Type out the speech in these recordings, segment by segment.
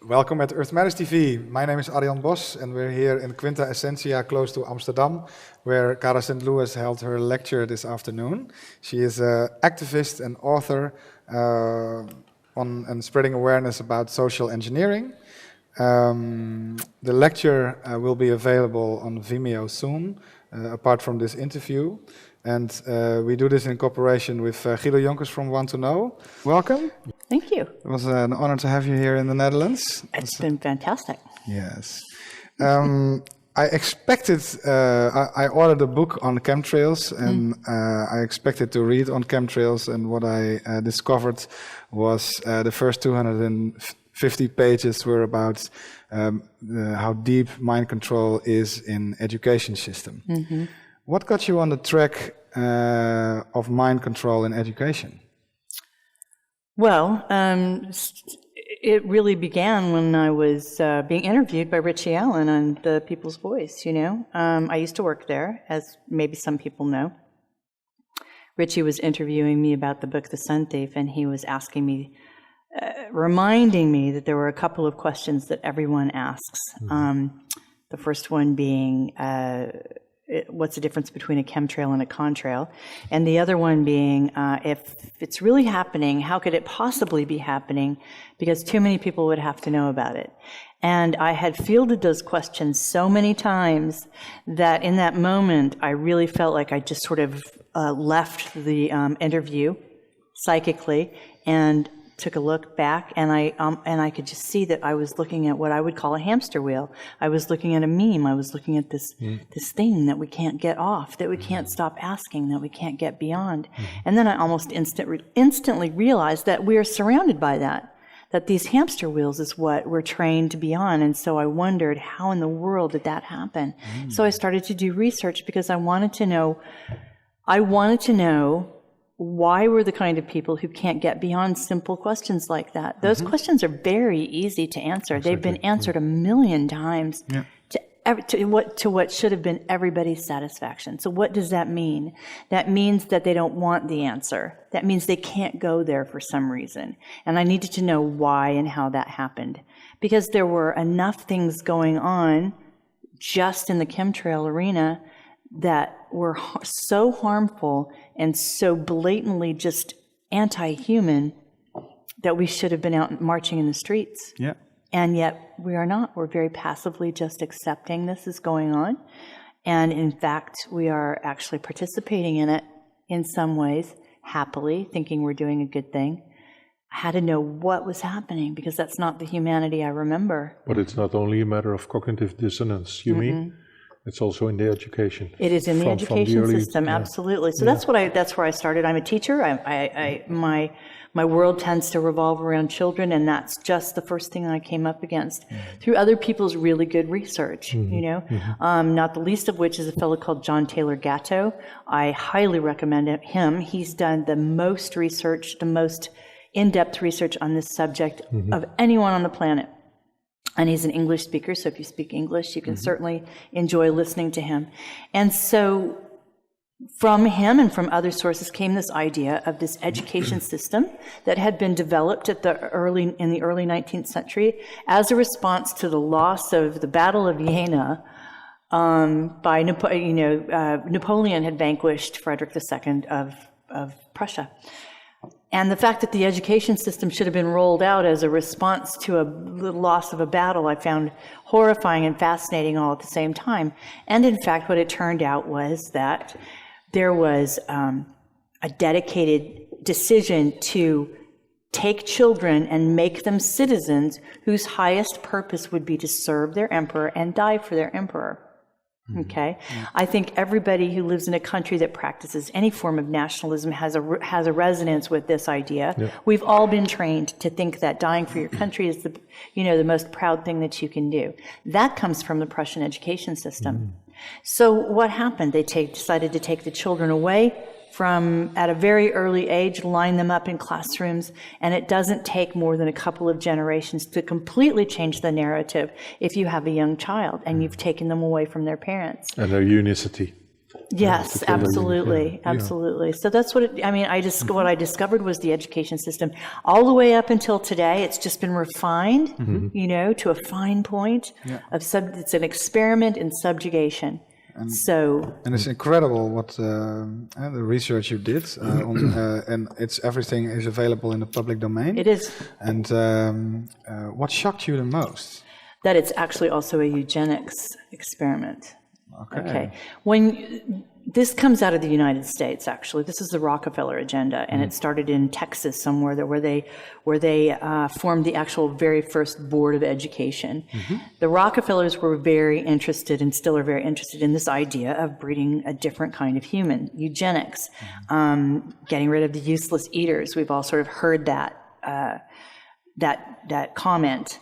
Welcome at Earth Matters TV. My name is Arjun Bos and we're here in Quinta Essentia close to Amsterdam, where Cara St Louis held her lecture this afternoon. She is an activist and author on spreading awareness about social engineering. The lecture will be available on Vimeo soon, apart from this interview. And we do this in cooperation with Guido Jonkers from Want to Know. Welcome. Thank you. It was an honor to have you here in the Netherlands. It's been fantastic. Yes. I expected, I ordered a book on chemtrails and I expected to read on chemtrails, and what I discovered was the first 250 pages were about how deep mind control is in education system. Mm-hmm. What got you on the track of mind control in education? Well, it really began when I was being interviewed by Richie Allen on The People's Voice, you know. I used to work there, as maybe some people know. Richie was interviewing me about the book The Sun Thief, and he was asking me, reminding me that there were a couple of questions that everyone asks. Mm-hmm. The first one being, what's the difference between a chemtrail and a contrail? And the other one being, if it's really happening, how could it possibly be happening? Because too many people would have to know about it. And I had fielded those questions so many times that in that moment, I really felt like I just sort of left the interview psychically and took a look back, and I could just see that I was looking at what I would call a hamster wheel. I was looking at a meme. I was looking at this thing that we can't get off, that we can't stop asking, that we can't get beyond. And then I almost instantly realized that we are surrounded by that these hamster wheels is what we're trained to be on. And so I wondered, how in the world did that happen? So I started to do research because I wanted to know why we're the kind of people who can't get beyond simple questions like that. Those questions are very easy to answer. Exactly. They've been answered a million times to what should have been everybody's satisfaction. So what does that mean? That means that they don't want the answer. That means they can't go there for some reason. And I needed to know why and how that happened. Because there were enough things going on just in the chemtrail arena that were so harmful and so blatantly just anti-human that we should have been out marching in the streets. Yeah. And yet we are not. We're very passively just accepting this is going on. And in fact, we are actually participating in it in some ways, happily, thinking we're doing a good thing. I had to know what was happening, because that's not the humanity I remember. But it's not only a matter of cognitive dissonance, you mean? It's also in the education. It is in the education system, absolutely. So that's where I started. I'm a teacher. My world tends to revolve around children, and that's just the first thing I came up against through other people's really good research. You know, not the least of which is a fellow called John Taylor Gatto. I highly recommend him. He's done the most research, the most in-depth research on this subject of anyone on the planet. And he's an English speaker, so if you speak English, you can certainly enjoy listening to him. And so from him and from other sources came this idea of this education system that had been developed in the early 19th century as a response to the loss of the Battle of Jena by Napoleon had vanquished Frederick II of Prussia. And the fact that the education system should have been rolled out as a response to the loss of a battle, I found horrifying and fascinating all at the same time. And in fact, what it turned out was that there was a dedicated decision to take children and make them citizens whose highest purpose would be to serve their emperor and die for their emperor. Okay, I think everybody who lives in a country that practices any form of nationalism has a resonance with this idea. Yeah. We've all been trained to think that dying for your country is the most proud thing that you can do. That comes from the Prussian education system. So what happened? They decided to take the children away from, at a very early age, line them up in classrooms, and it doesn't take more than a couple of generations to completely change the narrative if you have a young child and you've taken them away from their parents. And their unicity. Yes, absolutely, absolutely. So that's what what I discovered was the education system. All the way up until today, it's just been refined, to a fine point of it's an experiment in subjugation. And it's incredible what the research you did, and everything is available in the public domain. It is. And what shocked you the most? That it's actually also a eugenics experiment. Okay. This comes out of the United States, actually. This is the Rockefeller agenda, and it started in Texas somewhere where they formed the actual very first board of education. The Rockefellers were very interested, and still are very interested, in this idea of breeding a different kind of human, eugenics, getting rid of the useless eaters. We've all sort of heard that comment.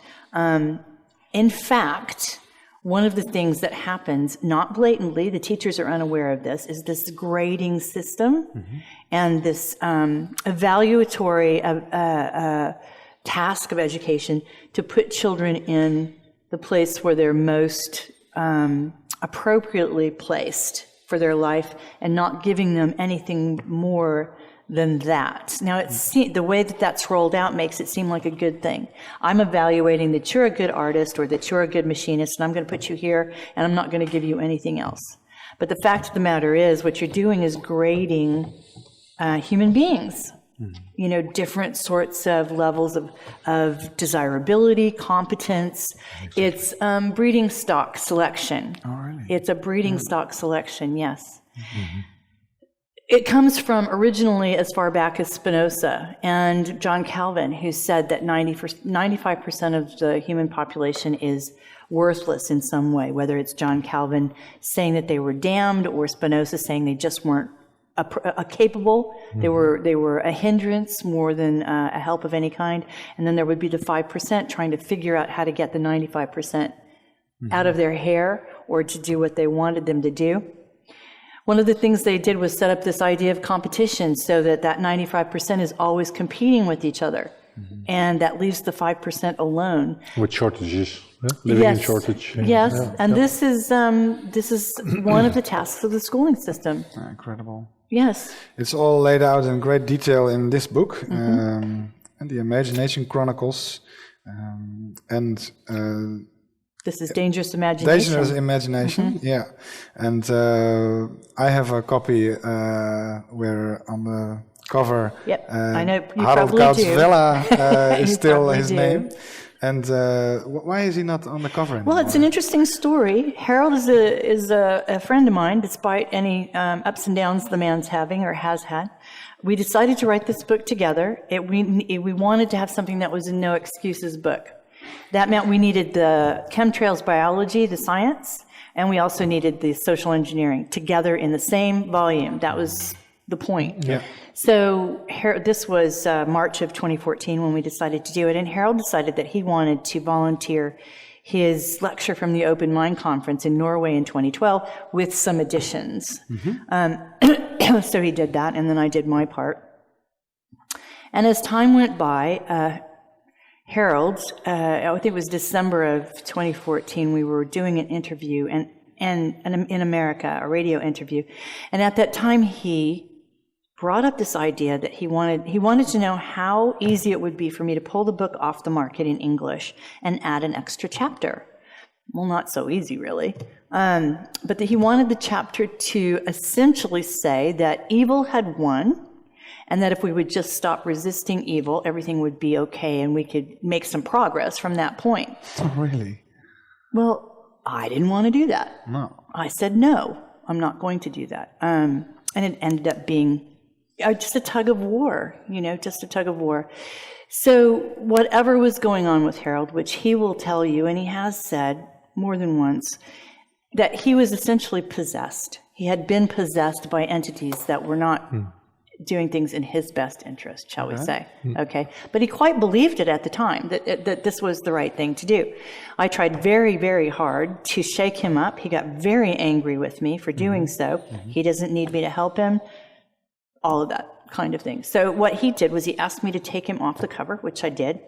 In fact, one of the things that happens, not blatantly, the teachers are unaware of this, is this grading system and this evaluatory task of education to put children in the place where they're most appropriately placed for their life and not giving them anything more than that. Now, the way that that's rolled out makes it seem like a good thing. I'm evaluating that you're a good artist or that you're a good machinist, and I'm going to put you here, and I'm not going to give you anything else. But the fact of the matter is, what you're doing is grading human beings. Different sorts of levels of desirability, competence. It's breeding stock selection. Oh, really? It's a breeding stock selection, yes. It comes from originally as far back as Spinoza and John Calvin, who said that 95% of the human population is worthless in some way, whether it's John Calvin saying that they were damned or Spinoza saying they just weren't capable. They were a hindrance more than a help of any kind. And then there would be the 5% trying to figure out how to get the 95% out of their hair or to do what they wanted them to do. One of the things they did was set up this idea of competition so that 95% is always competing with each other. And that leaves the 5% alone. With shortages, living in shortage. Yes, and this is one of the tasks of the schooling system. Incredible. Yes. It's all laid out in great detail in this book, and the Imagination Chronicles, this is Dangerous Imagination. Dangerous Imagination, yeah. And I have a copy where on the cover, I know you Harold probably do. Vella is still his name. And why is he not on the cover anymore? Well, it's an interesting story. Harold is a friend of mine, despite any ups and downs the man's having or has had. We decided to write this book together. We wanted to have something that was a no excuses book. That meant we needed the chemtrails biology, the science, and we also needed the social engineering together in the same volume. That was the point. Yeah. So this was March of 2014 when we decided to do it, and Harold decided that he wanted to volunteer his lecture from the Open Mind Conference in Norway in 2012 with some additions. So he did that, and then I did my part. And as time went by, Harold, I think it was December of 2014, we were doing an interview and in America, a radio interview. And at that time, he brought up this idea that he wanted to know how easy it would be for me to pull the book off the market in English and add an extra chapter. Well, not so easy, really. But that he wanted the chapter to essentially say that evil had won, and that if we would just stop resisting evil, everything would be okay and we could make some progress from that point. Oh, really? Well, I didn't want to do that. No. I said, no, I'm not going to do that. And it ended up being just a tug of war, just a tug of war. So whatever was going on with Harold, which he will tell you, and he has said more than once, that he was essentially possessed. He had been possessed by entities that were not doing things in his best interest, shall we say. Okay. But he quite believed it at the time, that this was the right thing to do. I tried very, very hard to shake him up. He got very angry with me for doing so. He doesn't need me to help him. All of that kind of thing. So what he did was he asked me to take him off the cover, which I did.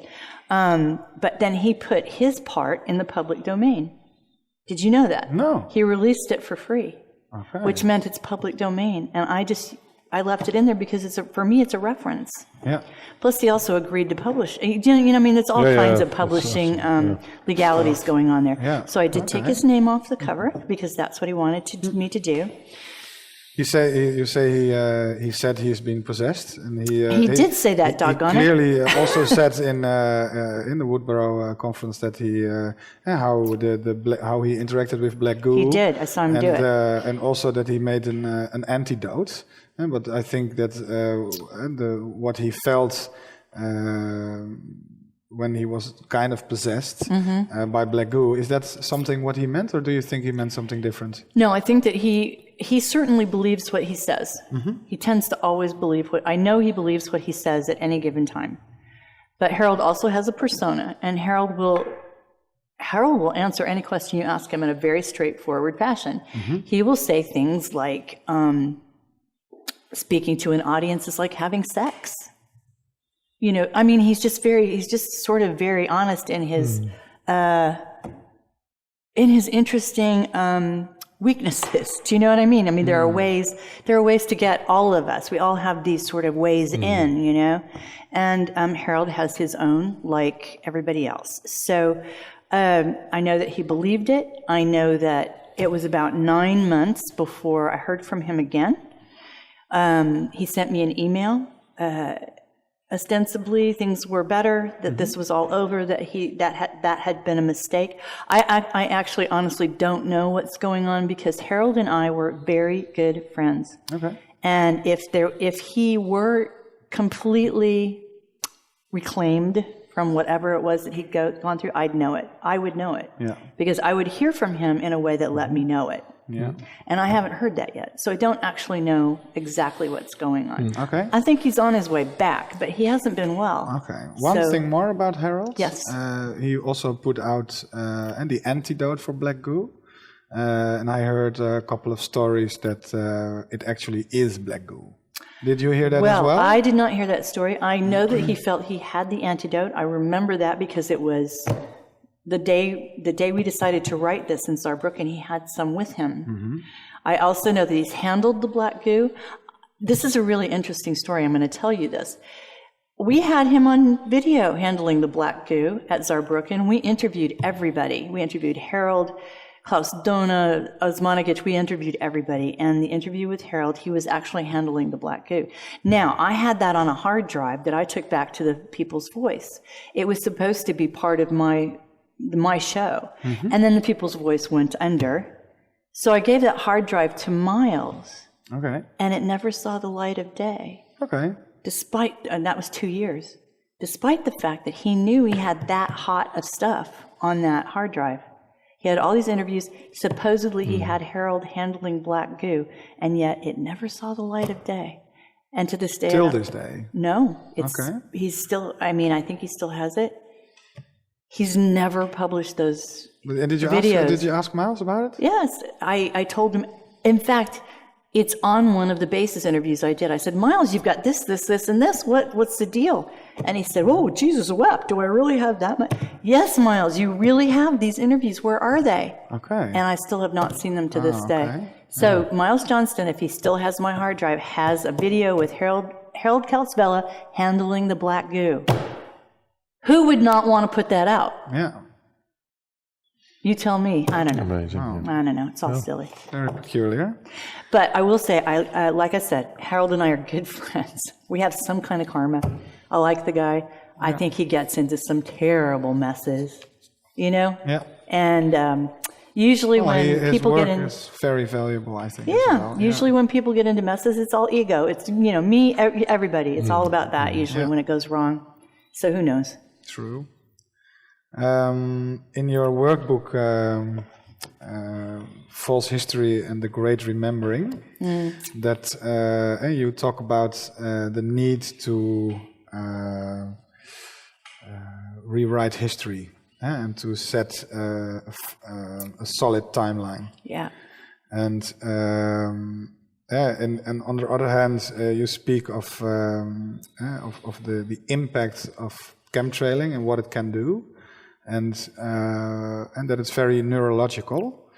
But then he put his part in the public domain. Did you know that? No. He released it for free. which meant it's public domain. And I left it in there because for me, it's a reference. Yeah. Plus, he also agreed to publish. There's all kinds of publishing legalities going on there. Yeah. So I did take his name off the cover because that's what he wanted me to do. You say he said he's been possessed, and he did say that. Doggone it. He clearly also said in the Woodborough conference that how he interacted with black goo. He did. I saw him do it, and also that he made an antidote. But I think that what he felt when he was kind of possessed by black goo, is that something what he meant, or do you think he meant something different? No, I think that he certainly believes what he says. He tends to always believe I know he believes what he says at any given time. But Harold also has a persona, and Harold will answer any question you ask him in a very straightforward fashion. He will say things like, speaking to an audience is like having sex. He's just sort of very honest in his interesting weaknesses. Do you know what I mean? There are ways to get all of us. We all have these sort of ways in, and Harold has his own, like everybody else. So I know that he believed it. I know that it was about 9 months before I heard from him again. He sent me an email. Ostensibly, things were better, that this was all over, that had been a mistake. I actually honestly don't know what's going on, because Harold and I were very good friends. Okay. And if he were completely reclaimed from whatever it was that he'd gone through, I'd know it. I would know it. Yeah. Because I would hear from him in a way that let me know it. Yeah. And I haven't heard that yet. So I don't actually know exactly what's going on. Okay. I think he's on his way back, but he hasn't been well. Okay. One thing more about Harold. Yes. He also put out the antidote for black goo. And I heard a couple of stories that it actually is black goo. Did you hear that as well? I did not hear that story. I know that he felt he had the antidote. I remember that because it was the day we decided to write this in Saarbrücken, he had some with him. I also know that he's handled the black goo. This is a really interesting story. I'm going to tell you this. We had him on video handling the black goo at Saarbrücken. We interviewed everybody. We interviewed Harold, Klaus Dona, Osmanagic. We interviewed everybody. And the interview with Harold, he was actually handling the black goo. Now, I had that on a hard drive that I took back to the People's Voice. It was supposed to be part of my show. And then the People's Voice went under. So I gave that hard drive to Miles. Okay. And it never saw the light of day. Okay. And that was 2 years. Despite the fact that he knew he had that hot of stuff on that hard drive. He had all these interviews. Supposedly he had Harold handling black goo, and yet it never saw the light of day. And to this day... Till this day? No. Okay. He's still... I think he still has it. He's never published those videos. Did you ask Miles about it? Yes. I told him... In fact, it's on one of the basis interviews I did. I said, Miles, you've got this, this, this, and this. What's the deal? And he said, oh, Jesus wept. Do I really have that much? Yes, Miles, you really have these interviews. Where are they? Okay. And I still have not seen them to this day. So Miles Johnston, if he still has my hard drive, has a video with Harold Kaltzvella handling the black goo. Who would not want to put that out? Yeah. You tell me. I don't know. Amazing. I don't know. It's all silly. Very peculiar. But I will say, like I said, Harold and I are good friends. We have some kind of karma. I like the guy. I think he gets into some terrible messes, Yeah. And usually when people get in... His work is very valuable, I think. Yeah. As well. Usually when people get into messes, it's all ego. It's, me, everybody. It's all about that usually when it goes wrong. So who knows? True. In your workbook, False History and the Great Remembering, that you talk about the need to rewrite history and to set a solid timeline. Yeah. And on the other hand, you speak of the impact of chemtrailing and what it can do. And that it's very neurological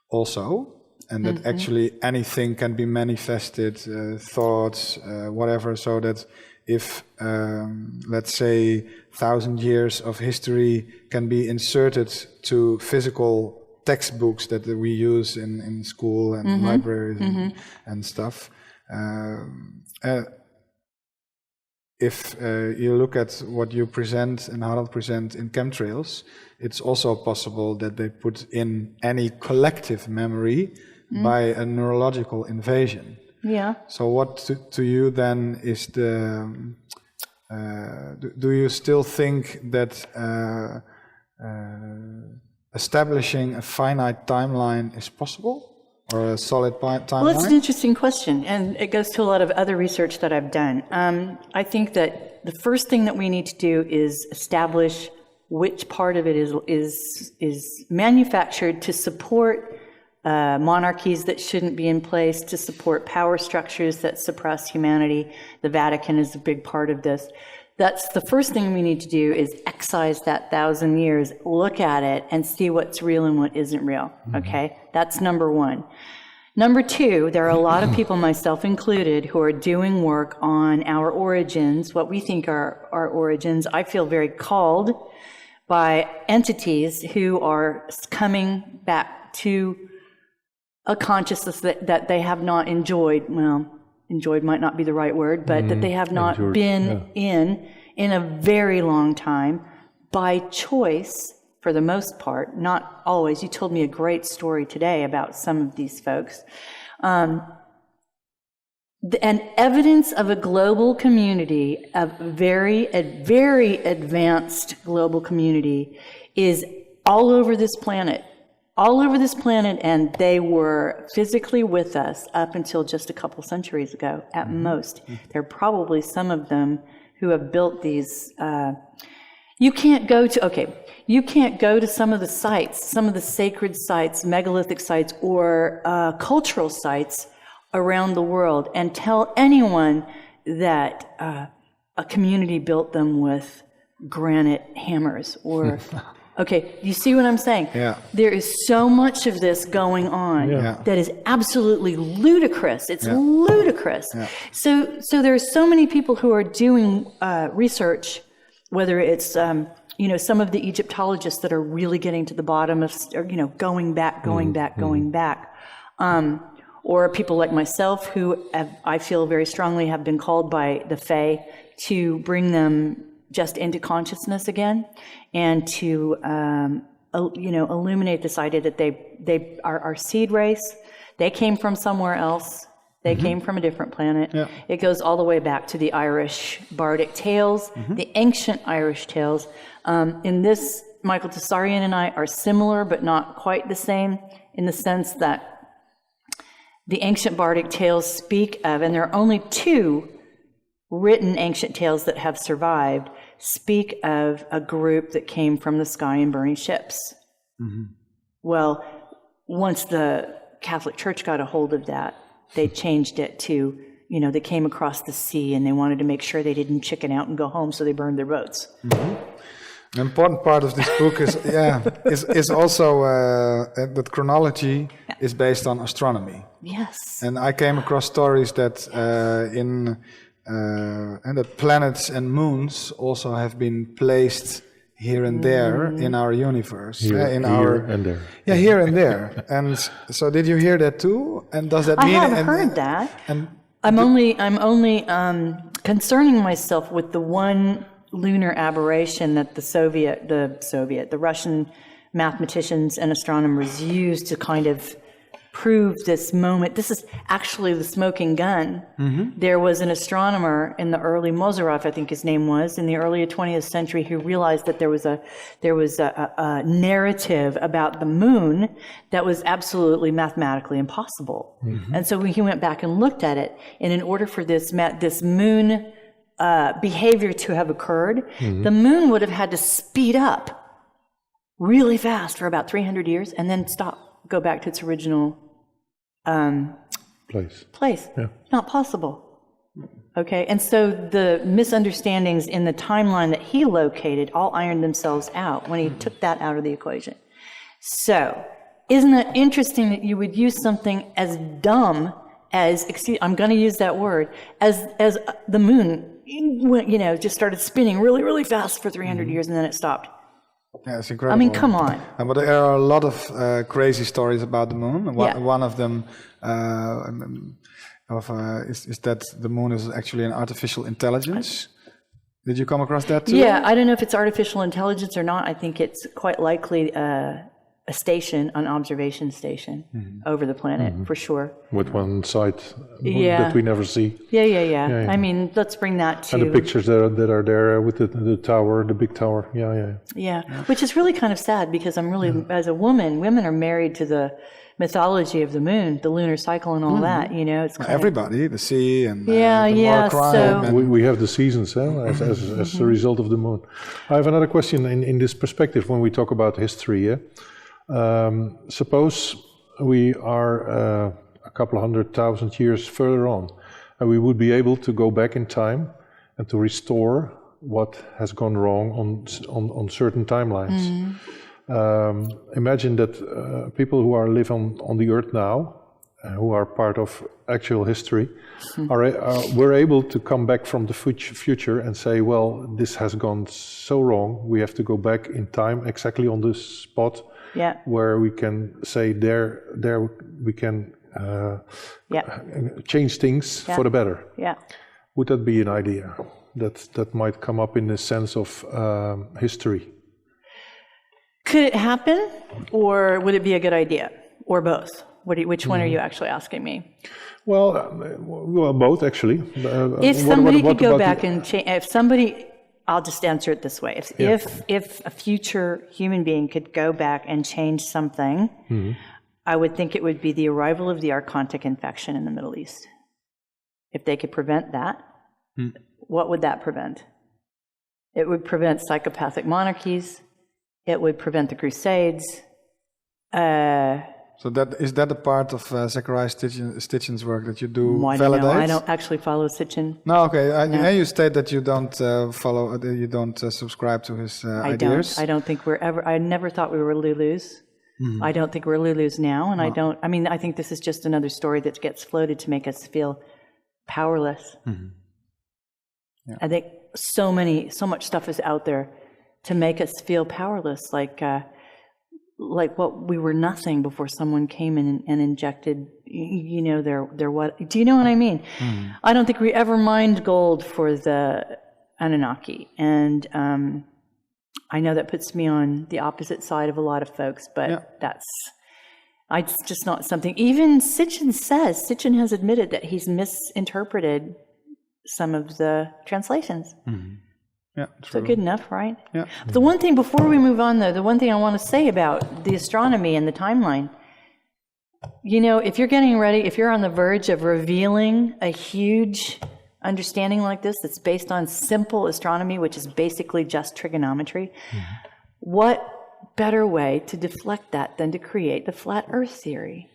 also. and that actually anything can be manifested, thoughts, whatever, so that if, let's say, 1,000 years of history can be inserted to physical textbooks that we use in school and libraries and stuff. If you look at what you present and Harald present in chemtrails, it's also possible that they put in any collective memory by a neurological invasion. Yeah. So what to you then is the... do you still think that establishing a finite timeline is possible? Or a solid timeline? Well, that's an interesting question, and it goes to a lot of other research that I've done. I think that the first thing that we need to do is establish which part of it is manufactured to support monarchies that shouldn't be in place, to support power structures that suppress humanity. The Vatican is a big part of this. That's the first thing we need to do, is excise that 1,000 years, look at it, and see what's real and what isn't real, okay? That's number one. Number two, there are a lot of people, myself included, who are doing work on our origins, what we think are our origins. I feel very called by entities who are coming back to a consciousness that they have not enjoyed. Well, enjoyed might not be the right word, but that they have not been in a very long time, by choice for the most part, not always. You told me a great story today about some of these folks. And evidence of a global community, a very advanced global community, is all over this planet. All over this planet, and they were physically with us up until just a couple centuries ago, at most. There are probably some of them who have built these. You can't go to some of the sites, some of the sacred sites, megalithic sites, or cultural sites around the world, and tell anyone that a community built them with granite hammers or... Okay, you see what I'm saying? Yeah. There is so much of this going on that is absolutely ludicrous. It's ludicrous. Yeah. So there are so many people who are doing research, whether it's some of the Egyptologists that are really getting to the bottom of, going back, or people like myself who I feel very strongly have been called by the Fae to bring them just into consciousness again, and to illuminate this idea that they are our seed race. They came from somewhere else. They came from a different planet. Yeah. It goes all the way back to the Irish bardic tales, the ancient Irish tales. In this, Michael Tessarian and I are similar, but not quite the same, in the sense that the ancient bardic tales speak of, and there are only two written ancient tales that have survived, speak of a group that came from the sky in burning ships. Well, once the Catholic Church got a hold of that, they changed it to, they came across the sea and they wanted to make sure they didn't chicken out and go home, so they burned their boats. An important part of this book is also that chronology is based on astronomy. Yes. And I came across stories that and that planets and moons also have been placed here and there in our universe. Here and there. Yeah, here and there. And so, did you hear that too? And does that mean? I have heard that. And I'm only concerning myself with the one lunar aberration that the Russian mathematicians and astronomers used to kind of prove this moment. This is actually the smoking gun. There was an astronomer in the early Mozarov, I think his name was, in the early 20th century, who realized that there was a narrative about the moon that was absolutely mathematically impossible. And so he went back and looked at it, and in order for this moon behavior to have occurred, the moon would have had to speed up really fast for about 300 years and then go back to its original place. Yeah. Not possible. Okay, and so the misunderstandings in the timeline that he located all ironed themselves out when he took that out of the equation. So isn't it interesting that you would use something as dumb as, I'm going to use that word, as the moon, you know, just started spinning really, really fast for 300 years and then it stopped. Yeah, it's incredible. I mean, come on. But there are a lot of crazy stories about the moon. One of them is that the moon is actually an artificial intelligence. Did you come across that too? Yeah, I don't know if it's artificial intelligence or not. I think it's quite likely a station, an observation station over the planet, for sure. With one side that we never see. Yeah. I mean, let's bring that to... And the pictures that are there with the tower, the big tower. Yeah. Which is really kind of sad because I'm really, as a woman, women are married to the mythology of the moon, the lunar cycle and all that, you know. It's everybody, the sea and the war crime. So we have the seasons as a result of the moon. I have another question in this perspective when we talk about history. Suppose we are a couple of 100,000 years further on, and we would be able to go back in time and to restore what has gone wrong on certain timelines. Imagine that people who live on the earth now, who are part of actual history, were able to come back from the future and say, well, this has gone so wrong, we have to go back in time exactly on this spot where we can say there we can change things for the better. Would that be an idea that might come up in the sense of history? Could it happen, or would it be a good idea, or both? Which one are you actually asking me? Well, both actually. If somebody could go back and change, I'll just answer it this way: if a future human being could go back and change something, I would think it would be the arrival of the Archontic infection in the Middle East. If they could prevent that, what would that prevent? It would prevent psychopathic monarchies. It would prevent the Crusades. So is that a part of Zachariah Sitchin's work that you do validate? No, I don't actually follow Sitchin. No, okay. And you state that you don't subscribe to his ideas. I don't think I never thought we were Lulus. I don't think we're Lulus now, and I think this is just another story that gets floated to make us feel powerless. I think so much stuff is out there to make us feel powerless, like what we were nothing before someone came in and injected, you know, their what? Do you know what I mean? I don't think we ever mined gold for the Anunnaki, and I know that puts me on the opposite side of a lot of folks, but it's just not something. Even Sitchin has admitted that he's misinterpreted some of the translations. So good enough, right? The one thing, before we move on though, the one thing I want to say about the astronomy and the timeline, you know, if you're getting ready, if you're on the verge of revealing a huge understanding like this that's based on simple astronomy, which is basically just trigonometry, what better way to deflect that than to create the flat earth theory,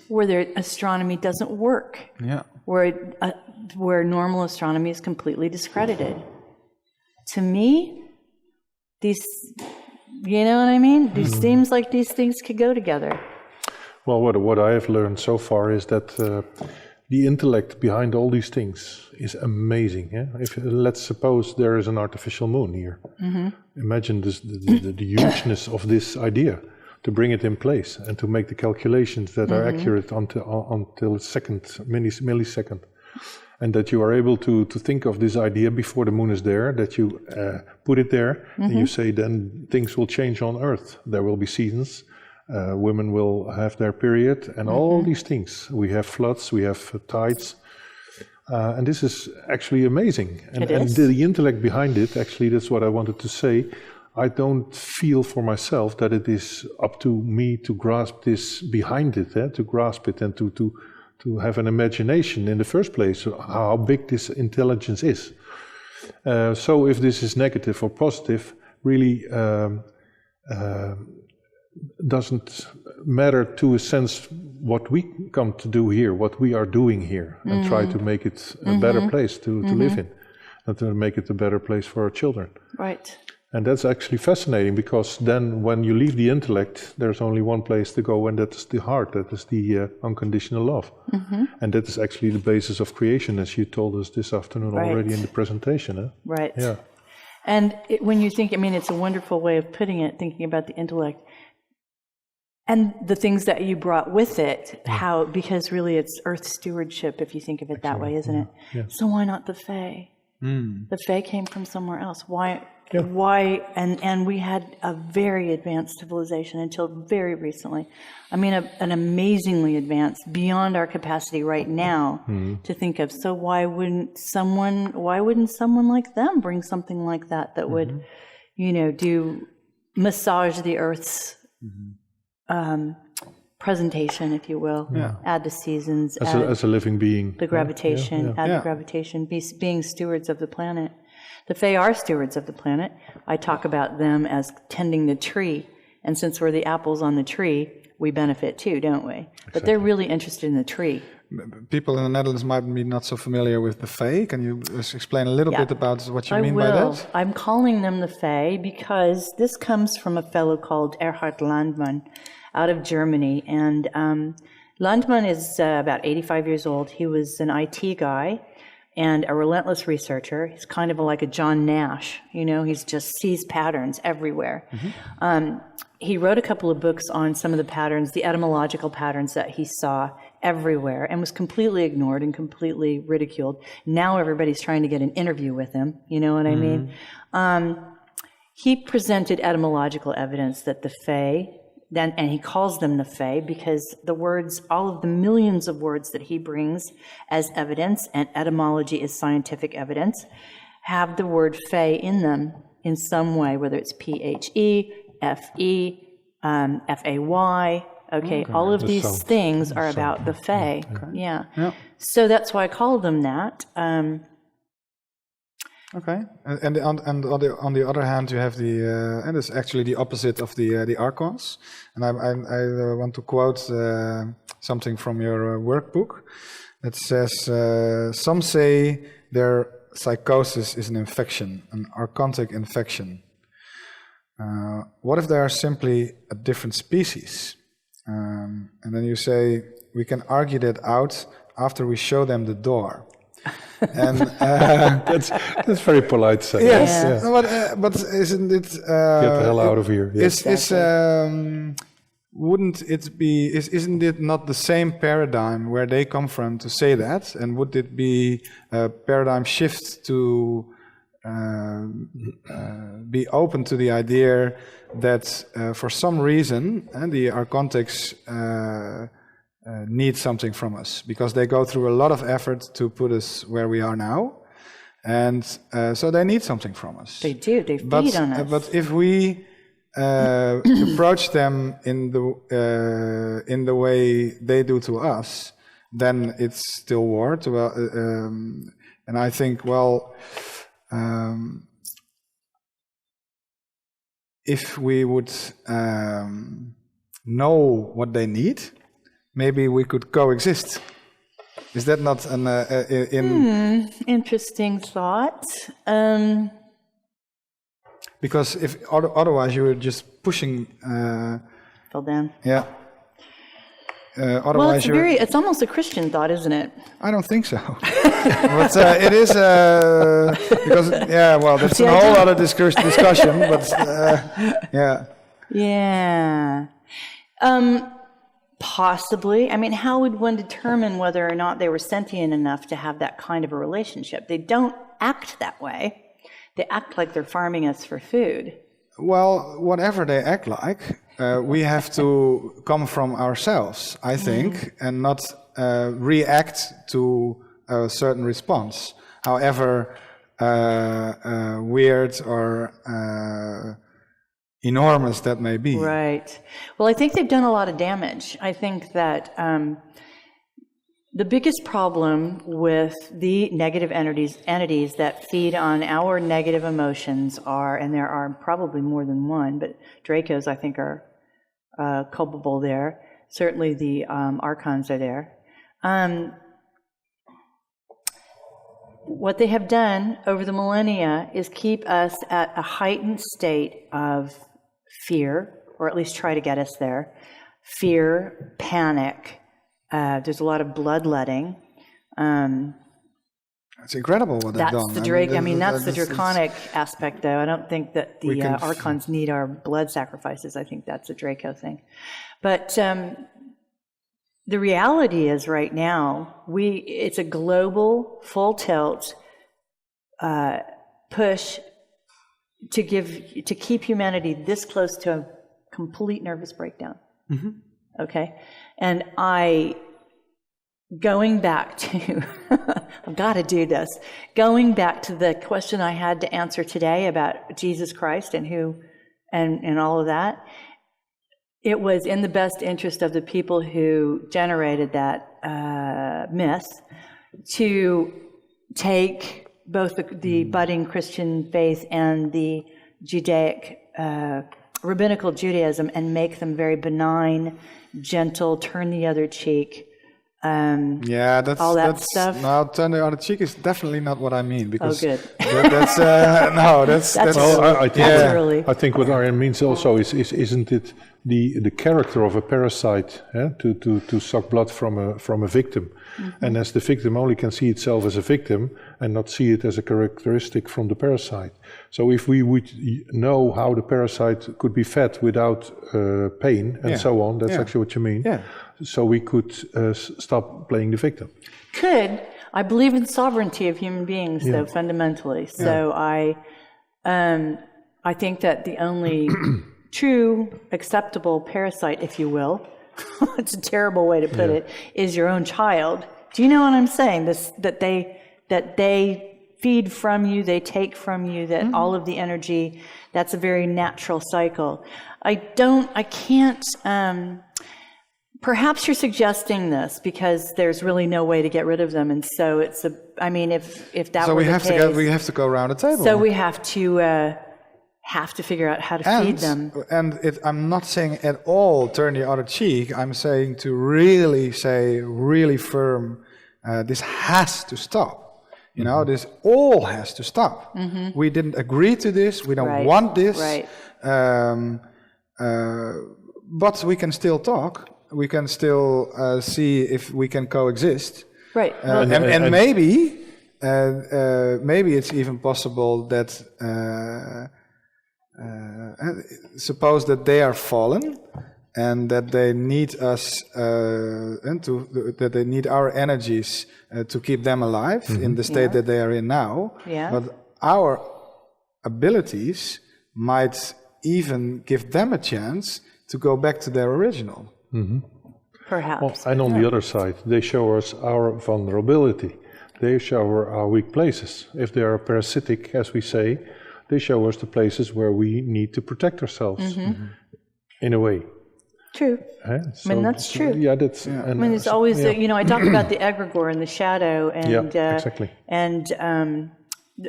where astronomy doesn't work, where normal astronomy is completely discredited. To me, these, you know what I mean? It seems like these things could go together. Well, what I have learned so far is that the intellect behind all these things is amazing. If let's suppose there is an artificial moon here, imagine the hugeness of this idea, to bring it in place and to make the calculations that are accurate until millisecond. And that you are able to think of this idea before the moon is there, that you put it there, and you say then things will change on Earth. There will be seasons, women will have their period, and all these things. We have floods, we have tides, and this is actually amazing. And the intellect behind it, actually, that's what I wanted to say. I don't feel for myself that it is up to me to grasp this behind it, to grasp it and to have an imagination in the first place, how big this intelligence is. So if this is negative or positive, really doesn't matter to a sense what we come to do here, what we are doing here, and try to make it a better place to live in, and to make it a better place for our children. Right. And that's actually fascinating, because then when you leave the intellect, there's only one place to go, and that's the heart. That is the unconditional love. And that is actually the basis of creation, as you told us this afternoon already in the presentation. Huh? Right. Yeah. And when you think, I mean, it's a wonderful way of putting it, thinking about the intellect and the things that you brought with it, how, because really it's earth stewardship, if you think of it that way, isn't it? Yeah. So why not the Fae? The Fae came from somewhere else. Why? Yeah. Why? And we had a very advanced civilization until very recently. I mean, an amazingly advanced, beyond our capacity right now to think of. So why wouldn't someone like them bring something like that would, do massage the Earth's presentation, if you will, add the seasons, as a living being, the gravitation, add the gravitation, being stewards of the planet. The Fae are stewards of the planet. I talk about them as tending the tree, and since we're the apples on the tree, we benefit too, don't we? Exactly. But they're really interested in the tree. People in the Netherlands might be not so familiar with the Fae. Can you explain a little bit about what you mean by that? I'm calling them the Fae because this comes from a fellow called Erhard Landmann out of Germany. And Landmann is about 85 years old. He was an IT guy and a relentless researcher. He's kind of like a John Nash, he just sees patterns everywhere. He wrote a couple of books on some of the patterns, the etymological patterns that he saw everywhere, and was completely ignored and completely ridiculed. Now everybody's trying to get an interview with him, you know what I mean? He presented etymological evidence that the Fae, and he calls them the Fae because the words, all of the millions of words that he brings as evidence, and etymology is scientific evidence, have the word Fae in them in some way, whether it's P-H-E, F-E, F-A-Y. Okay, all of these things are about the Fae. Yeah. So that's why I call them that. Okay, and on the other hand, you have the and it's actually the opposite of the archons. And I want to quote something from your workbook that says, some say their psychosis is an infection, an archontic infection. What if they are simply a different species? And then you say we can argue that out after we show them the door. And that's very polite saying. Yes, but isn't it? Get the hell out of here. Yes. Wouldn't it be? Isn't it not the same paradigm where they come from to say that? And would it be a paradigm shift to be open to the idea that for some reason, the archontics need something from us, because they go through a lot of effort to put us where we are now, and so they need something from us. They do. They feed on us. But if we approach them in the way they do to us, then it's still war. And I think, if we would know what they need, maybe we could coexist. Is that not an interesting thought? Because if otherwise you were just pushing. Fell down. Yeah. Otherwise, it's almost a Christian thought, isn't it? I don't think so. But it is because that's a whole other discussion. But yeah. Yeah. Possibly. I mean, how would one determine whether or not they were sentient enough to have that kind of a relationship? They don't act that way. They act like they're farming us for food. Well, whatever they act like, we have to come from ourselves, I think, and not react to a certain response, however weird or enormous that may be. Right. Well, I think they've done a lot of damage. I think that the biggest problem with the negative entities that feed on our negative emotions are, and there are probably more than one, but Dracos, I think, are culpable there. Certainly the Archons are there. what they have done over the millennia is keep us at a heightened state of fear, or at least try to get us there. Fear, panic. There's a lot of bloodletting. It's incredible what they've done. That's the draconic aspect, though. I don't think that the Archons need our blood sacrifices. I think that's a Draco thing. But the reality is, right now, it's a global, full tilt push to keep humanity this close to a complete nervous breakdown. Mm-hmm. Okay, and going back to, I've got to do this. Going back to the question I had to answer today about Jesus Christ and who, and all of that, it was in the best interest of the people who generated that myth to take both the budding Christian faith and the Judaic, rabbinical Judaism and make them very benign, gentle, turn the other cheek. That's all that stuff. No, turn the other cheek is definitely not what I mean, because good. That's I think what Arjen means also isn't it the character of a parasite to suck blood from a victim, and as the victim only can see itself as a victim and not see it as a characteristic from the parasite. So if we would know how the parasite could be fed without pain and so on, that's actually what you mean. Yeah. So we could stop playing the victim. I believe in sovereignty of human beings, though, fundamentally. So I think that the only true acceptable parasite, if you will, it's a terrible way to put it, is your own child. Do you know what I'm saying? That they feed from you, they take from you, that all of the energy, that's a very natural cycle. I can't. Perhaps you're suggesting this because there's really no way to get rid of them, and so if that were the case, we have to go around the table. So we have to figure out how to feed them. And I'm not saying at all turn the other cheek. I'm saying to really say really firm, this has to stop. You know, this all has to stop. Mm-hmm. We didn't agree to this. We don't want this. Right. But we can still talk. We can still see if we can coexist. Right. And maybe it's even possible that suppose that they are fallen and that they need us that they need our energies to keep them alive in the state that they are in now. Yeah. But our abilities might even give them a chance to go back to their original. Mm-hmm. Perhaps. Well, and on the other side, they show us our vulnerability. They show our weak places. If they are parasitic, as we say, they show us the places where we need to protect ourselves, in a way. True. That's true. Yeah, that's. Yeah. And, it's always, I talk about the egregore and the shadow, and exactly. And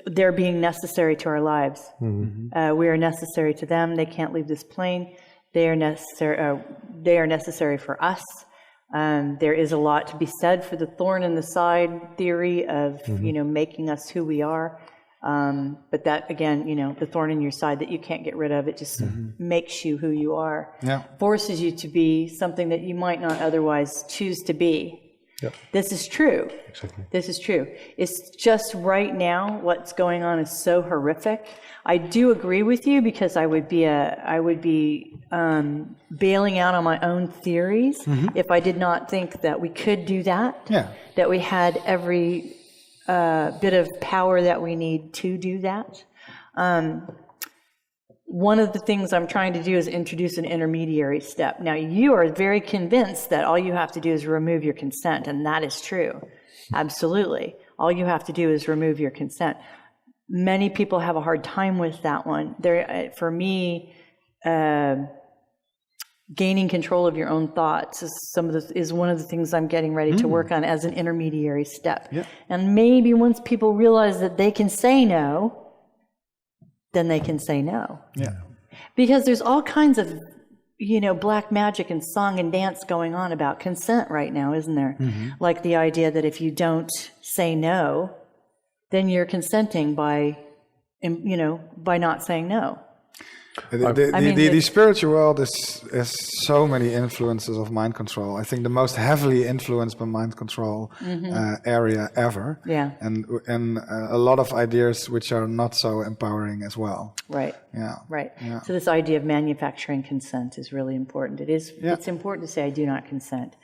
they're being necessary to our lives. Mm-hmm. We are necessary to them. They can't leave this plane. They are necessary for us. There is a lot to be said for the thorn in the side theory of making us who we are. But that again, the thorn in your side that you can't get rid of, it just makes you who you are. Yeah. Forces you to be something that you might not otherwise choose to be. Yep. This is true. Exactly. This is true. It's just right now what's going on is so horrific. I do agree with you because I would be bailing out on my own theories if I did not think that we could do that. Yeah. That we had every bit of power that we need to do that. One of the things I'm trying to do is introduce an intermediary step. Now, you are very convinced that all you have to do is remove your consent, and that is true. Absolutely. All you have to do is remove your consent. Many people have a hard time with that one. For me, gaining control of your own thoughts is one of the things I'm getting ready to work on as an intermediary step. Yeah. And maybe once people realize that they can say no, then they can say no. Yeah. Because there's all kinds of, black magic and song and dance going on about consent right now, isn't there? Mm-hmm. Like the idea that if you don't say no, then you're consenting by not saying no. The spiritual world is so many influences of mind control. I think the most heavily influenced by mind control area ever. Yeah. And a lot of ideas which are not so empowering as well. Right. Yeah. Right. Yeah. So this idea of manufacturing consent is really important. It's important to say I do not consent.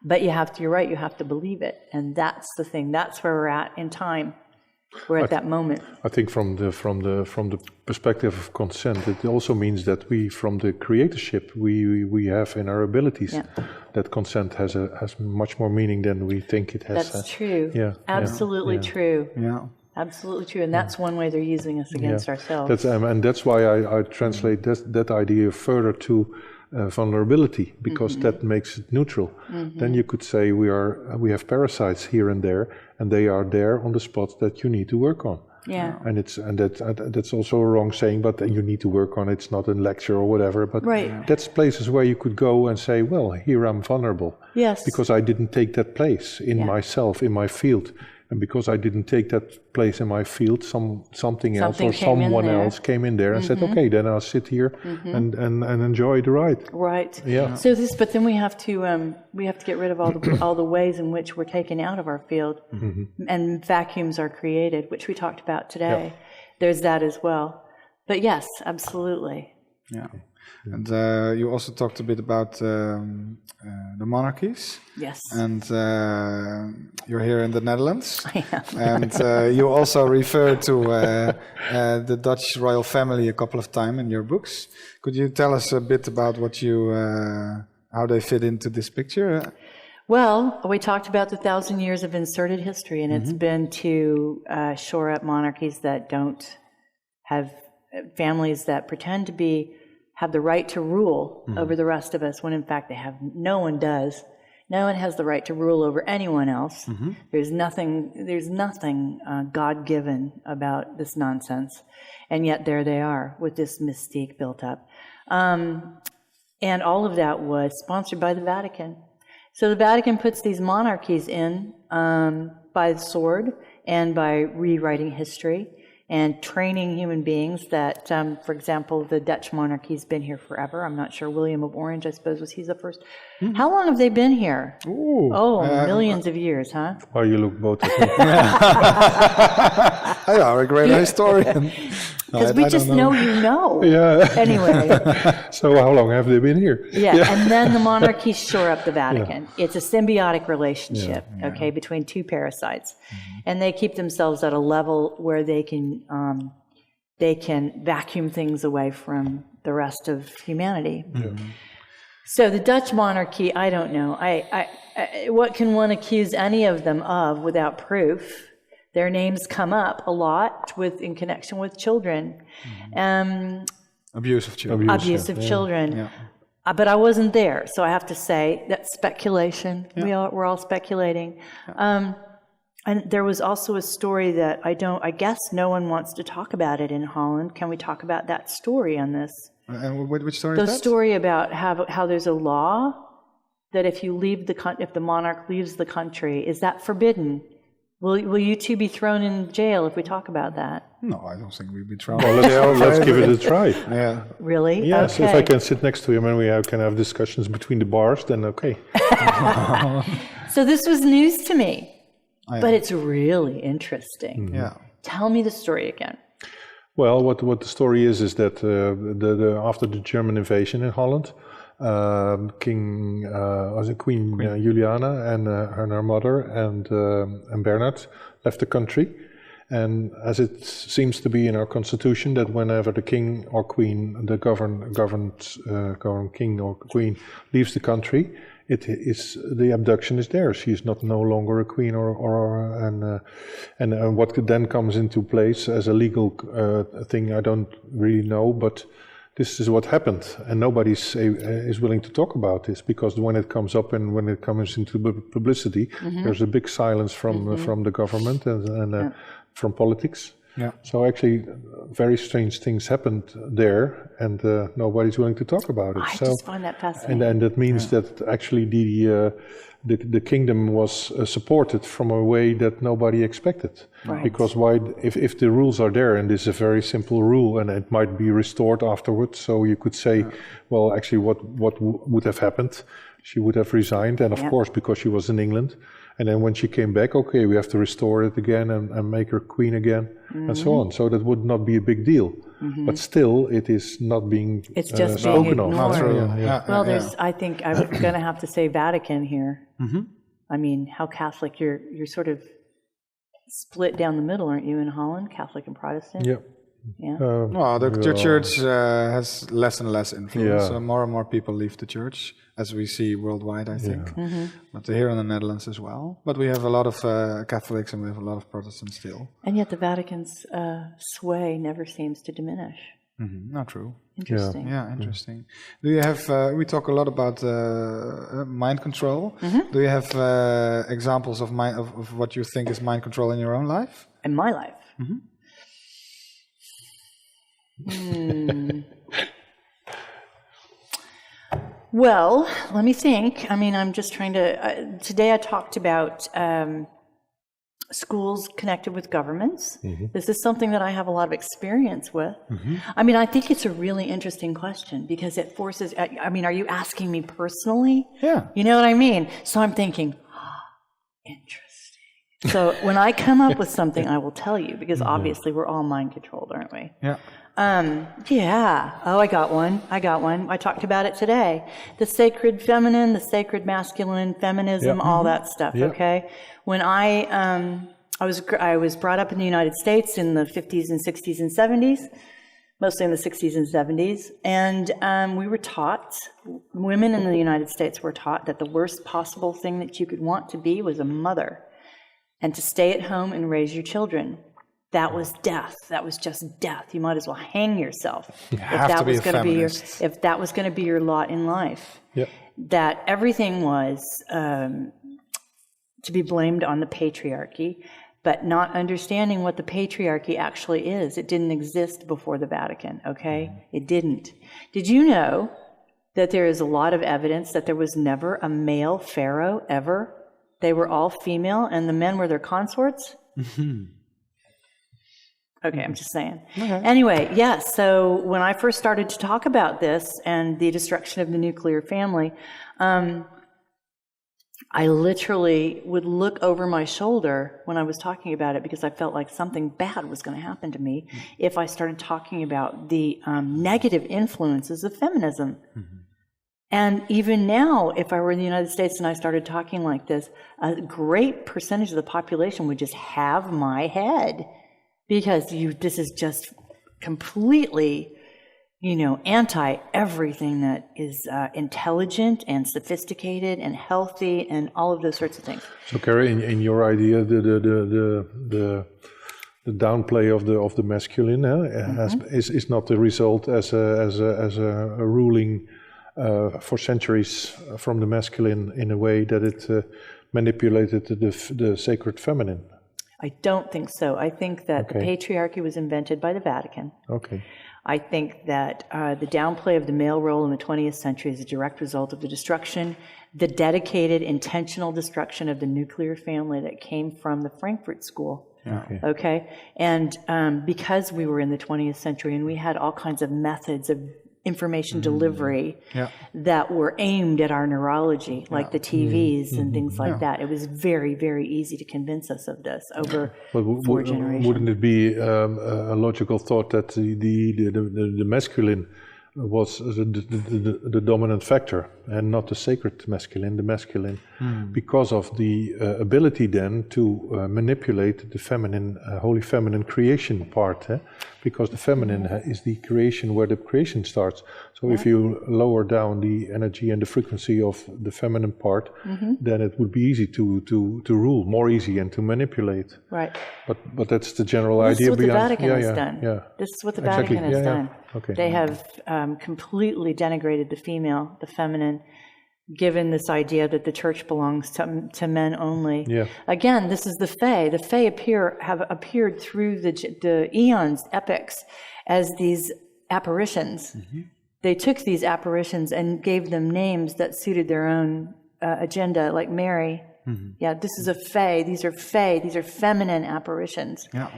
But you're right, you have to believe it. And that's the thing. That's where we're at in time. We're at that moment. I think from the perspective of consent, it also means that we, from the creatorship we have in our abilities, that consent has much more meaning than we think it has. That's true. Yeah. Absolutely true. Yeah. Absolutely true. And that's one way they're using us against ourselves. And that's why I translate that idea further to vulnerability, because that makes it neutral. Then you could say we have parasites here and there, and they are there on the spots that you need to work on. Yeah. And that's also a wrong saying, but you need to work on it. It's not a lecture or whatever, but that's places where you could go and say, well, here I'm vulnerable. Yes. Because I didn't take that place in myself, in my field. And because I didn't take that place in my field, something else or someone else came in there and said, okay, then I'll sit here and enjoy the ride. Right. Yeah. So but then we have to get rid of all the ways in which we're taken out of our field, and vacuums are created, which we talked about today. Yep. There's that as well. But yes, absolutely. Yeah. And you also talked a bit about the monarchies. Yes. And you're here in the Netherlands. I am. And you also refer to the Dutch royal family a couple of times in your books. Could you tell us a bit about how they fit into this picture? Well, we talked about the 1,000 years of inserted history, and it's been to shore up monarchies that don't have families that pretend to have the right to rule over the rest of us, when in fact no one does. No one has the right to rule over anyone else. There's nothing God-given about this nonsense. And yet there they are with this mystique built up. And all of that was sponsored by the Vatican. So the Vatican puts these monarchies in by the sword and by rewriting history and training human beings that, for example, the Dutch monarchy's been here forever. I'm not sure. William of Orange, I suppose, he's the first. How long have they been here? Ooh, millions of years, huh? Oh, you look both at me. I are a great historian. Because we just know you know. Yeah. Anyway. So how long have they been here? Yeah, and then the monarchies shore up the Vatican. Yeah. It's a symbiotic relationship, between two parasites. And they keep themselves at a level where they can vacuum things away from the rest of humanity. Yeah. So the Dutch monarchy, I don't know. What can one accuse any of them of without proof? Their names come up a lot in connection with children. Abuse of children. Abuse of children. Yeah. But I wasn't there, so I have to say that's speculation. Yeah. We're all speculating. Yeah. And there was also a story that I guess no one wants to talk about it in Holland. Can we talk about that story on this? And which story is that? The story about how there's a law that if the monarch leaves the country, is that forbidden? Will you two be thrown in jail if we talk about that? No, I don't think we'd be thrown. Well, let's give it a try. Yeah. Really? Yes. Okay. If I can sit next to him and we can have discussions between the bars, then okay. So this was news to me, but it's really interesting. Mm-hmm. Yeah. Tell me the story again. Well, what the story is that after the German invasion in Holland, Queen Juliana and her mother and Bernard left the country, and as it seems to be in our constitution that whenever the king or queen, the governed king or queen leaves the country, the abduction is there. She is no longer a queen and what then comes into place as a legal thing, I don't really know, but this is what happened, and nobody is willing to talk about this, because when it comes up and when it comes into publicity, there's a big silence from the government and from politics. Yeah. So actually, very strange things happened there, and nobody's willing to talk about it. I just find that fascinating. And that means that actually the kingdom was supported from a way that nobody expected. Right. Because if the rules are there, and this is a very simple rule, and it might be restored afterwards, so you could say, well, actually, what would have happened? She would have resigned, and of course, because she was in England. And then when she came back, okay, we have to restore it again and make her queen again, and so on. So that would not be a big deal. But still, it is not being it's just spoken being of. ignored. Well, I think I'm going to have to say Vatican here. I mean, how Catholic, you're sort of split down the middle, aren't you, in Holland, Catholic and Protestant? Yeah. Yeah. The church has less and less influence. So more and more people leave the church, as we see worldwide, I think. But here in the Netherlands as well. But we have a lot of Catholics and we have a lot of Protestants still. And yet the Vatican's sway never seems to diminish. Not true. Interesting. Yeah, interesting. Do you have, we talk a lot about mind control. Do you have examples of what you think is mind control in your own life? In my life? Well, let me think. I mean, I'm just trying to... today I talked about schools connected with governments. This is something that I have a lot of experience with. I mean, I think it's a really interesting question because it forces... I mean, are you asking me personally? Yeah. You know what I mean? So I'm thinking, interesting. So when I come up with something, I will tell you because obviously we're all mind controlled, aren't we? Yeah. Yeah. Oh, I got one. I talked about it today. The sacred feminine, the sacred masculine, feminism, all that stuff. Okay. When I was brought up in the United States in the 50s and 60s and 70s, mostly in the 60s and 70s, and we were taught, women in the United States were taught that the worst possible thing that you could want to be was a mother, and to stay at home and raise your children. That was death. That was just death. You might as well hang yourself if that was going to be your lot in life. That everything was to be blamed on the patriarchy, but not understanding what the patriarchy actually is. It didn't exist before the Vatican, okay? It didn't. Did you know that there is a lot of evidence that there was never a male pharaoh ever? They were all female, and the men were their consorts? Okay, I'm just saying. Anyway, yes, so when I first started to talk about this and the destruction of the nuclear family, I literally would look over my shoulder when I was talking about it because I felt like something bad was going to happen to me if I started talking about the negative influences of feminism. And even now, if I were in the United States and I started talking like this, a great percentage of the population would just have my head because this is just completely, anti everything that is intelligent and sophisticated and healthy and all of those sorts of things. So, Cara, in your idea, the downplay of the masculine is not the result as a ruling. For centuries from the masculine in a way that it manipulated the sacred feminine? I don't think so. I think that the patriarchy was invented by the Vatican. I think that the downplay of the male role in the 20th century is a direct result of the destruction, the dedicated, intentional destruction of the nuclear family that came from the Frankfurt School. And because we were in the 20th century and we had all kinds of methods of information delivery that were aimed at our neurology, like the TVs and things like that. It was very, very easy to convince us of this over 4 generations. Wouldn't it be a logical thought that the masculine was the dominant factor and not the sacred masculine, the masculine, because of the ability then to manipulate the feminine, holy feminine creation part, because the feminine is the creation where the creation starts. So if you lower down the energy and the frequency of the feminine part, then it would be easy to rule, more easy, and to manipulate. Right. But that's the general idea behind. This is what the Vatican has done. This is what the Vatican has done. They have completely denigrated the female, the feminine, given this idea that the church belongs to men only. Yeah. Again, this is the Fae. The Fae have appeared through the eons, epics, as these apparitions. Mm-hmm. They took these apparitions and gave them names that suited their own agenda, like Mary. Mm-hmm. Yeah, this is a Fae. These are Fae. These are feminine apparitions. Yeah.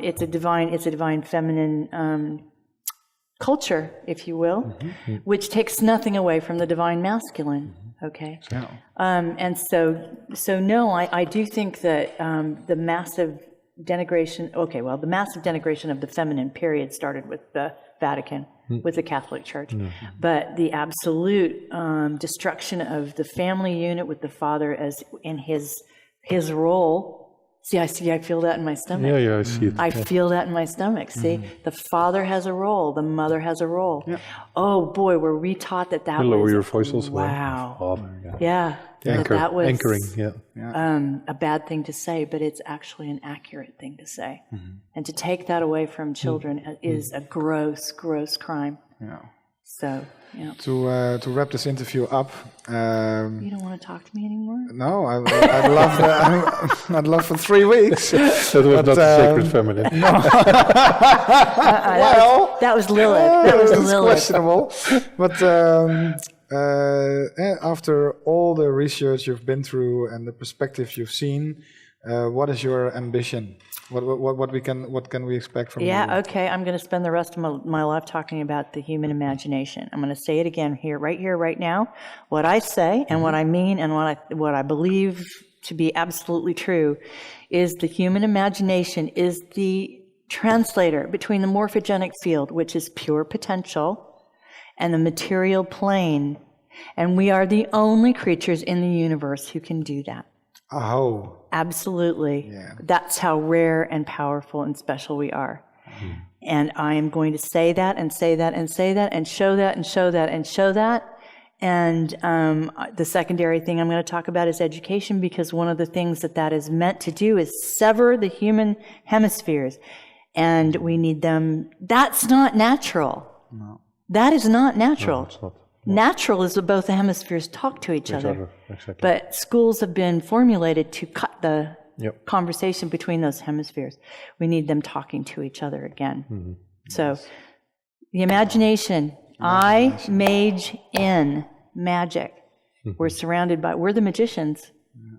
It's a divine feminine culture, if you will, mm-hmm. which takes nothing away from the divine masculine. Mm-hmm. Okay. Yeah. And so no, I do think that the massive denigration. Okay, well, the massive denigration of the feminine period started with the Vatican, with the Catholic Church, but the absolute destruction of the family unit with the father as in his role. I feel that in my stomach. Yeah, I see it. I feel that in my stomach. See, the father has a role, the mother has a role. Yeah. Oh boy, were we taught that was lower your voice also. Wow. Father, yeah. That was anchoring. A bad thing to say, but it's actually an accurate thing to say. Mm-hmm. And to take that away from children is a gross, gross crime. Yeah. So. Yeah. To wrap this interview up, you don't want to talk to me anymore? No, I'd love for 3 weeks. That was not sacred feminine. No. Well, that was Lilith. That was Lilith. Questionable. But after all the research you've been through and the perspectives you've seen, what is your ambition? What can we expect from you? Yeah, okay. I'm going to spend the rest of my life talking about the human imagination. I'm going to say it again right now. What I say and what I mean and what I believe to be absolutely true is the human imagination is the translator between the morphogenic field, which is pure potential, and the material plane. And we are the only creatures in the universe who can do that. Oh. Absolutely. Yeah. That's how rare and powerful and special we are. Mm-hmm. And I am going to say that and say that and say that and show that and show that and show that. And the secondary thing I'm going to talk about is education, because one of the things that is meant to do is sever the human hemispheres. And we need them. That's not natural. No. That is not natural. No, it's not. Natural is that both the hemispheres talk to each other. Exactly. But schools have been formulated to cut the conversation between those hemispheres. We need them talking to each other again. Mm-hmm. So the imagination, I mage in magic. Mm-hmm. We're the magicians.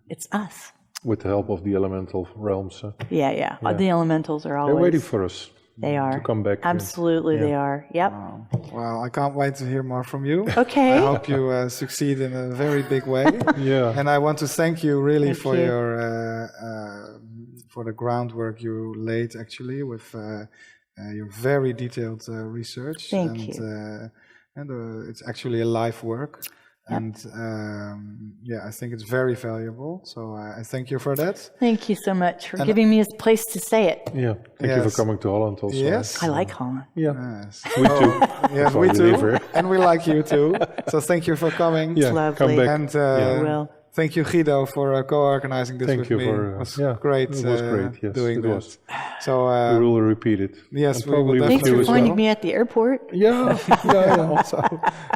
It's us. With the help of the elemental realms. Yeah. The elementals are always... They're waiting for us. They are. To come back. Absolutely, they are. Yep. Wow. Well, I can't wait to hear more from you. Okay. I hope you succeed in a very big way. Yeah. And I want to thank you really for the groundwork you laid actually with your very detailed research. Thank you. And it's actually a life work. Yep. And I think it's very valuable. So I thank you for that. Thank you so much for giving me a place to say it. Yeah, thank you for coming to Holland also. Yes. I like Holland. Yeah, yes. We too. Yes, we too. And we like you too. So thank you for coming. Yeah, it's lovely. Come back. And thank you, Guido, for co-organizing this with me. It was great. It was great. Yes, doing this. So we will repeat it. Yes, we will. Thanks for finding me at the airport. Yeah. Also,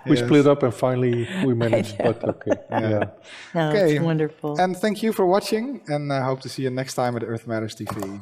we split up and finally we managed. But okay. Yeah. No, it's wonderful. And thank you for watching. And I hope to see you next time at Earth Matters TV.